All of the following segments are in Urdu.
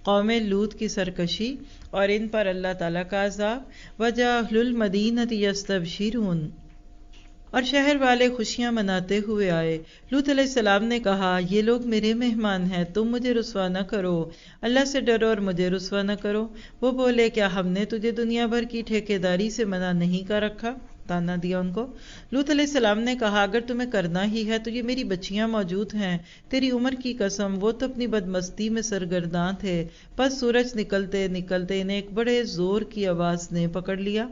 قوم لوط کی سرکشی اور ان پر اللہ تعالیٰ کا عذاب۔ وَجَاءَ أَهْلُ الْمَدِينَةِ يَسْتَبْشِرُونَ، اور شہر والے خوشیاں مناتے ہوئے آئے۔ لوط علیہ السلام نے کہا یہ لوگ میرے مہمان ہیں، تم مجھے رسوا نہ کرو، اللہ سے ڈرو اور مجھے رسوا نہ کرو۔ وہ بولے کیا ہم نے تجھے دنیا بھر کی ٹھیکیداری سے منع نہیں کر رکھا؟ تانا دیا ان کو۔ لوط علیہ السلام نے کہا اگر تمہیں کرنا ہی ہے تو یہ میری بچیاں موجود ہیں، تیری عمر کی قسم وہ تو اپنی بدمستی میں سرگرداں تھے۔ پس سورج نکلتے نکلتے انہیں ایک بڑے زور کی آواز نے پکڑ لیا۔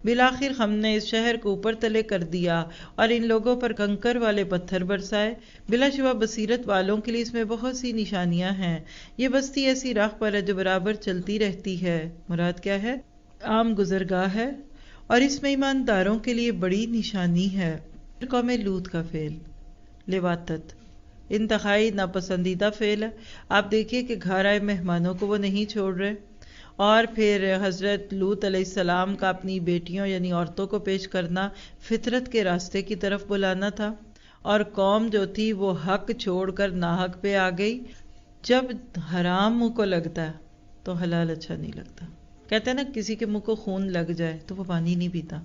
بالآخر ہم نے اس شہر کو اوپر تلے کر دیا اور ان لوگوں پر کنکر والے پتھر برسائے۔ بلا شبہ بصیرت والوں کے لیے اس میں بہت سی نشانیاں ہیں۔ یہ بستی ایسی راہ پر ہے جو برابر چلتی رہتی ہے، مراد کیا ہے؟ عام گزرگاہ ہے، اور اس میں ایمانداروں کے لیے بڑی نشانی ہے۔ قوم لوط کا فعل لواتت انتہائی ناپسندیدہ فعل ہے۔ آپ دیکھیے کہ گھر آئے مہمانوں کو وہ نہیں چھوڑ رہے، اور پھر حضرت لوط علیہ السلام کا اپنی بیٹیوں یعنی عورتوں کو پیش کرنا فطرت کے راستے کی طرف بلانا تھا، اور قوم جو تھی وہ حق چھوڑ کر ناحق پہ آ گئی۔ جب حرام منہ کو لگتا ہے تو حلال اچھا نہیں لگتا۔ کہتے ہیں نا کسی کے منہ کو خون لگ جائے تو وہ پانی نہیں پیتا۔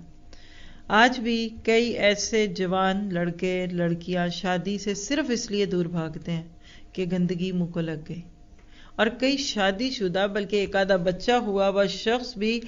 آج بھی کئی ایسے جوان لڑکے لڑکیاں شادی سے صرف اس لیے دور بھاگتے ہیں کہ گندگی منہ کو لگ گئی، اور کئی شادی شدہ بلکہ ایک آدھا بچہ ہوا وہ شخص بھی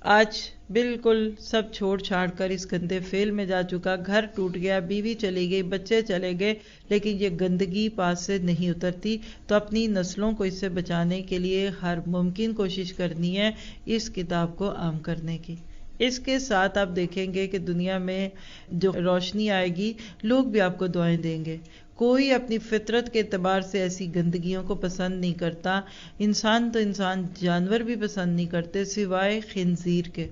آج بالکل سب چھوڑ چھاڑ کر اس گندے فعل میں جا چکا۔ گھر ٹوٹ گیا، بیوی چلی گئی، بچے چلے گئے، لیکن یہ گندگی پاس سے نہیں اترتی۔ تو اپنی نسلوں کو اس سے بچانے کے لیے ہر ممکن کوشش کرنی ہے اس کتاب کو عام کرنے کی۔ اس کے ساتھ آپ دیکھیں گے کہ دنیا میں جو روشنی آئے گی لوگ بھی آپ کو دعائیں دیں گے۔ کوئی اپنی فطرت کے اعتبار سے ایسی گندگیوں کو پسند نہیں کرتا۔ انسان تو انسان، جانور بھی پسند نہیں کرتے سوائے خنزیر کے۔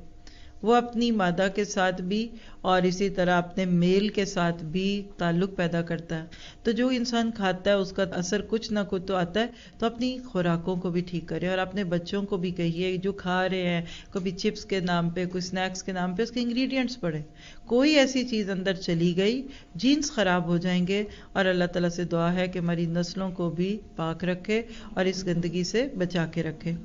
وہ اپنی مادہ کے ساتھ بھی اور اسی طرح اپنے میل کے ساتھ بھی تعلق پیدا کرتا ہے۔ تو جو انسان کھاتا ہے اس کا اثر کچھ نہ کچھ تو آتا ہے۔ تو اپنی خوراکوں کو بھی ٹھیک کریں، اور اپنے بچوں کو بھی کہیے جو کھا رہے ہیں کبھی چپس کے نام پہ کوئی سنیکس کے نام پہ اس کے انگریڈینٹس پڑھیں۔ کوئی ایسی چیز اندر چلی گئی جینز خراب ہو جائیں گے، اور اللہ تعالیٰ سے دعا ہے کہ ہماری نسلوں کو بھی پاک رکھے اور اس گندگی سے بچا کے رکھے۔